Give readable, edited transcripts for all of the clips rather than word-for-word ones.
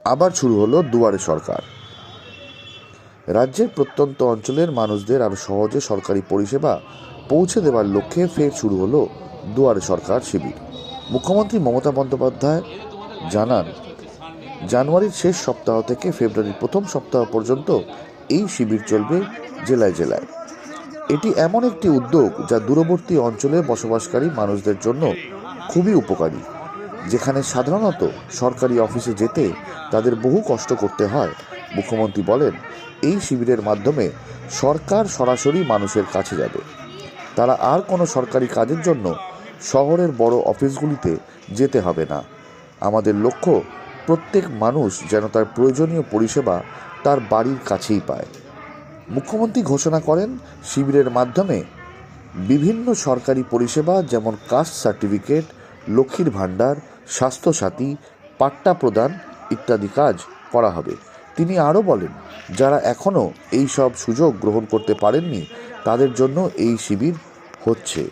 আবার শুরু হলো দুয়ারে সরকার। রাজ্যের প্রত্যন্ত অঞ্চলের মানুষদের আরও সহজে সরকারি পরিষেবা পৌঁছে দেওয়ার লক্ষ্যে ফের শুরু হলো দুয়ারে সরকার শিবির। মুখ্যমন্ত্রী মমতা বন্দ্যোপাধ্যায় জানান, জানুয়ারির শেষ সপ্তাহ থেকে ফেব্রুয়ারির প্রথম সপ্তাহ পর্যন্ত এই শিবির চলবে জেলায় জেলায়। এটি এমন একটি উদ্যোগ যা দূরবর্তী অঞ্চলে বসবাসকারী মানুষদের জন্য খুবই উপকারী, যেখানে সাধারণত সরকারি অফিসে যেতে তাদের বহু কষ্ট করতে হয়। মুখ্যমন্ত্রী বলেন, এই শিবিরের মাধ্যমে সরকার সরাসরি মানুষের কাছে যাবে। তারা আর কোনো সরকারি কাজের জন্য শহরের বড় অফিসগুলিতে যেতে হবে না। আমাদের লক্ষ্য, প্রত্যেক মানুষ যেন তার প্রয়োজনীয় পরিষেবা তার বাড়ির কাছেই পায়। মুখ্যমন্ত্রী ঘোষণা করেন, শিবিরের মাধ্যমে বিভিন্ন সরকারি পরিষেবা যেমন কাস্ট সার্টিফিকেট, লক্ষ্মীর ভাণ্ডার, স্বাস্থ্যসাথী, পাট্টা প্রদান ইত্যাদি কাজ করা হবে। তিনি আরও বলেন, যারা এখনও এই সব সুযোগ গ্রহণ করতে পারেননি তাদের জন্য এই শিবির হচ্ছে,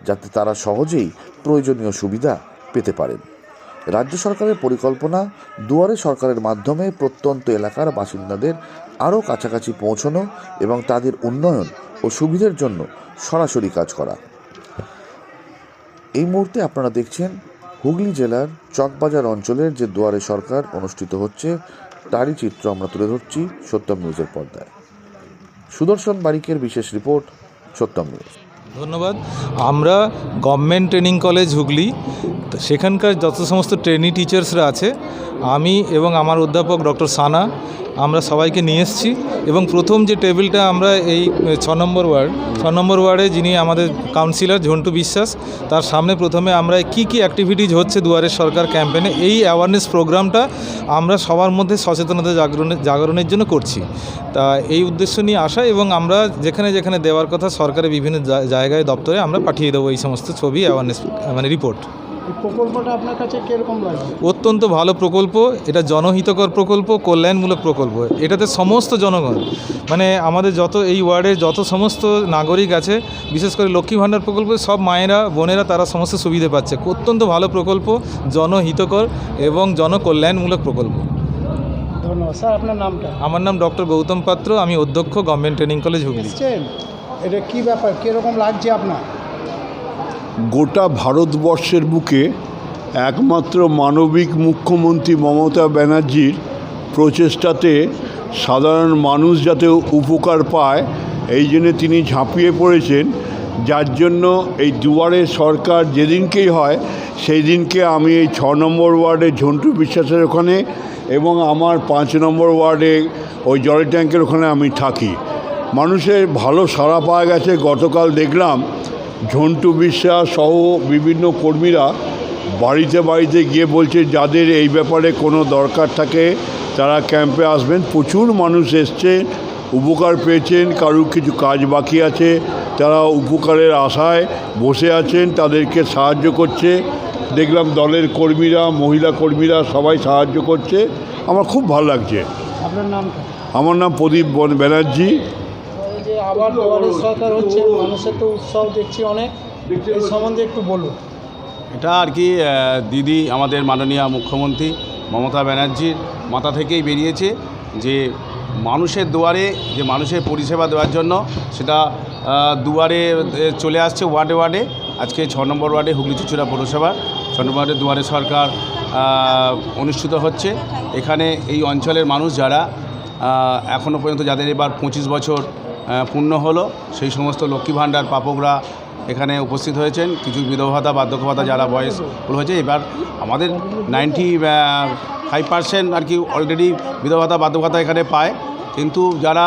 যাতে তারা সহজেই প্রয়োজনীয় সুবিধা পেতে পারেন। রাজ্য সরকারের পরিকল্পনা, দুয়ারে সরকারের মাধ্যমে প্রত্যন্ত এলাকার বাসিন্দাদের আরও কাছাকাছি পৌঁছানো এবং তাদের উন্নয়ন ও সুবিধার জন্য সরাসরি কাজ করা। এই মুহূর্তে আপনারা দেখছেন হুগলি জেলার চকবাজার অঞ্চলের যে দুয়ারে সরকার অনুষ্ঠিত হচ্ছে, তারই চিত্র আমরা তুলে ধরছি সত্যম নিউজের পর্দায়। সুদর্শন বারিকের বিশেষ রিপোর্ট, সত্যম নিউজ। ধন্যবাদ। আমরা গভর্নমেন্ট ট্রেনিং কলেজ হুগলি, সেখানকার যত সমস্ত ট্রেনি টিচার্সরা আছে, আমি এবং আমার অধ্যাপক ডক্টর সানা, আমরা সবাইকে নিয়ে এসেছি। এবং প্রথম যে টেবিলটা আমরা এই 6 নম্বর ওয়ার্ডে যিনি আমাদের কাউন্সিলর ঝন্টু বিশ্বাস, তার সামনে প্রথমে আমরা কি অ্যাক্টিভিটিজ হচ্ছে দুয়ারে সরকার ক্যাম্পেনে, এই অ্যাওয়ারনেস প্রোগ্রামটা আমরা সবার মধ্যে সচেতনতা জাগরণের জন্য করছি। তা এই উদ্দেশ্য নিয়ে আসা, এবং আমরা যেখানে যেখানে দেওয়ার কথা সরকারের বিভিন্ন জায়গায় দপ্তরে আমরা পাঠিয়ে দেবো এই সমস্ত ছবি, অ্যাওয়ারনেস রিপোর্ট। এই প্রকল্পটা আপনার কাছে কীরকম লাগে? অত্যন্ত ভালো প্রকল্প। এটা জনহিতকর প্রকল্প, কল্যাণমূলক প্রকল্প। এটাতে সমস্ত জনগণ, আমাদের যত এই ওয়ার্ডের যত সমস্ত নাগরিক আছে, বিশেষ করে লক্ষ্মী ভাণ্ডার প্রকল্পে সব মায়েরা বোনেরা তারা সমস্ত সুবিধে পাচ্ছে। অত্যন্ত ভালো প্রকল্প, জনহিতকর এবং জনকল্যাণমূলক প্রকল্প। ধন্যবাদ স্যার। আপনার নামটা? আমার নাম ডক্টর গৌতম পাত্র, আমি অধ্যক্ষ গভর্নমেন্ট ট্রেনিং কলেজ হুগলি। এটা কী ব্যাপার, কীরকম লাগছে আপনার? গোটা ভারতবর্ষের বুকে একমাত্র মানবিক মুখ্যমন্ত্রী মমতা ব্যানার্জির প্রচেষ্টাতে সাধারণ মানুষ যাতে উপকার পায়, এই জন্য তিনি ঝাঁপিয়ে পড়েছেন। যার জন্য এই দুয়ারে সরকার যেদিনকেই হয় সেই দিনকে আমি এই 6 নম্বর ওয়ার্ডে ঝন্টু বিশ্বাসের ওখানে এবং আমার 5 নম্বর ওয়ার্ডে ওই জলের ট্যাঙ্কের ওখানে আমি থাকি। মানুষের ভালো সাড়া পাওয়া গেছে। গতকাল দেখলাম ঝন্টু বিশ্বাস সহ বিভিন্ন কর্মীরা বাড়িতে বাড়িতে গিয়ে বলছে যাদের এই ব্যাপারে কোনো দরকার থাকে তারা ক্যাম্পে আসবেন। প্রচুর মানুষ এসছে, উপকার পেয়েছেন। কারুর কিছু কাজ বাকি আছে, তারা উপকারের আশায় বসে আছেন, তাদেরকে সাহায্য করছে। দেখলাম দলের কর্মীরা, মহিলা কর্মীরা সবাই সাহায্য করছে। আমার খুব ভালো লাগছে। আপনার নামটা? আমার নাম প্রদীপ ব্যানার্জি। যে আবার দুয়ারে সরকার হচ্ছে, মানুষের তো উৎসাহ দেখছি অনেক, এই সম্বন্ধে একটু বলুন। এটা আর কি দিদি আমাদের মাননীয় মুখ্যমন্ত্রী মমতা ব্যানার্জির মাথা থেকেই বেরিয়েছে যে মানুষের দুয়ারে, যে মানুষের পরিষেবা দেওয়ার জন্য সেটা দুয়ারে চলে আসছে ওয়ার্ডে ওয়ার্ডে। আজকে 6 নম্বর ওয়ার্ডে হুগলি চুঁচুড়া পৌরসভা 6 নম্বর ওয়ার্ডে দুয়ারে সরকার অনুষ্ঠিত হচ্ছে। এখানে এই অঞ্চলের মানুষ যারা এখনও পর্যন্ত, যাদের এবার 25 বছর পূর্ণ হলো, সেই সমস্ত লক্ষ্মী ভাণ্ডার প্রাপকরা এখানে উপস্থিত হয়েছেন। কিছু বিধবা ভাতা, বার্ধক্য ভাতা যারা বয়স হয়েছে, এবার আমাদের 95% আর কি অলরেডি বিধবা ভাতা, বার্ধক্য ভাতা এখানে পায়। কিন্তু যারা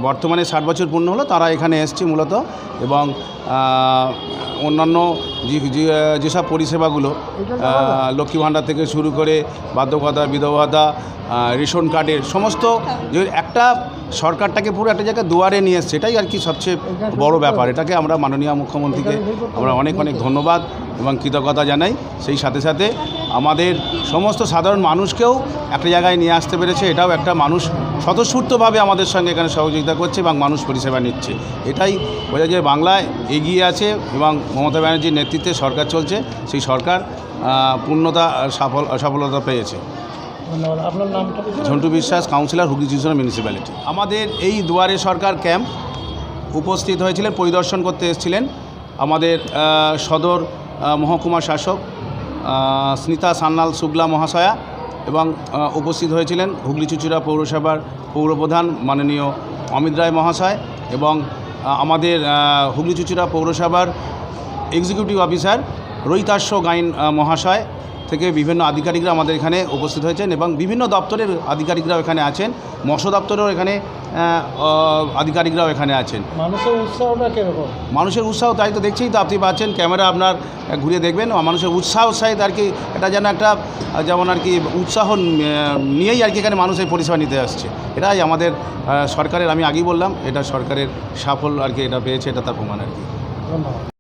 বর্তমানে 60 বছর পূর্ণ হলো তারা এখানে এসছে মূলত, এবং অন্যান্য যেসব পরিষেবাগুলো লক্ষ্মী ভাণ্ডার থেকে শুরু করে বার্ধক্য ভাতা, বিধবা ভাতা, রেশন কার্ডের সমস্ত, যে একটা সরকারটাকে পুরো একটা জায়গায় দুয়ারে নিয়ে এসছে, এটাই আর কি সবচেয়ে বড় ব্যাপার। এটাকে আমরা মাননীয় মুখ্যমন্ত্রীকে আমরা অনেক অনেক ধন্যবাদ এবং কৃতজ্ঞতা জানাই। সেই সাথে সাথে আমাদের সমস্ত সাধারণ মানুষকেও একটা জায়গায় নিয়ে আসতে পেরেছে। এটাও একটা মানুষ স্বতঃস্ফূর্তভাবে আমাদের সঙ্গে এখানে সহযোগিতা করছে এবং মানুষ পরিষেবা নিচ্ছে। এটাই বোঝা যায় বাংলায় এগিয়ে আছে এবং মমতা ব্যানার্জির নেতৃত্বে সরকার চলছে। সেই সরকার পূর্ণতা সফলতা পেয়েছে। ধন্যবাদ। আপনার নামটা? ঝন্টু বিশ্বাস, কাউন্সিলর, হুগলি চুঁচুড়া মিউনিসিপ্যালিটি। আমাদের এই দুয়ারে সরকার ক্যাম্প উপস্থিত হয়েছিলেন, পরিদর্শন করতে এসেছিলেন আমাদের সদর মহকুমা শাসক স্মিতা সান্যাল শুক্লা মহাশয়া, এবং উপস্থিত হয়েছিলেন হুগলি চুঁচুড়া পৌরসভার পৌরপ্রধান মাননীয় অমিত রায় মহাশয়, এবং আমাদের হুগলি চুঁচুড়া পৌরসভার এক্সিকিউটিভ অফিসার রৈতাস্য গাইন মহাশয় থেকে বিভিন্ন আধিকারিকরা আমাদের এখানে উপস্থিত হয়েছেন, এবং বিভিন্ন দপ্তরের আধিকারিকরাও এখানে আছেন, মৎস্য দপ্তরেও এখানে আধিকারিকরাও এখানে আছেন। মানুষের উৎসাহটা কীরকম? মানুষের উৎসাহ তাই তো দেখছেই তো, আপনি পাচ্ছেন, ক্যামেরা আপনার ঘুরিয়ে দেখবেন, মানুষের উৎসাহিত আর কি, এটা যেন একটা যেমন আর কি উৎসাহ নিয়েই আর কি এখানে মানুষ এই পরিষেবা নিতে আসছে। এটাই আমাদের সরকারের, আমি আগেই বললাম, এটা সরকারের সাফল্য আর কি, এটা পেয়েছে, এটা তার প্রমাণ আর কি। ধন্যবাদ।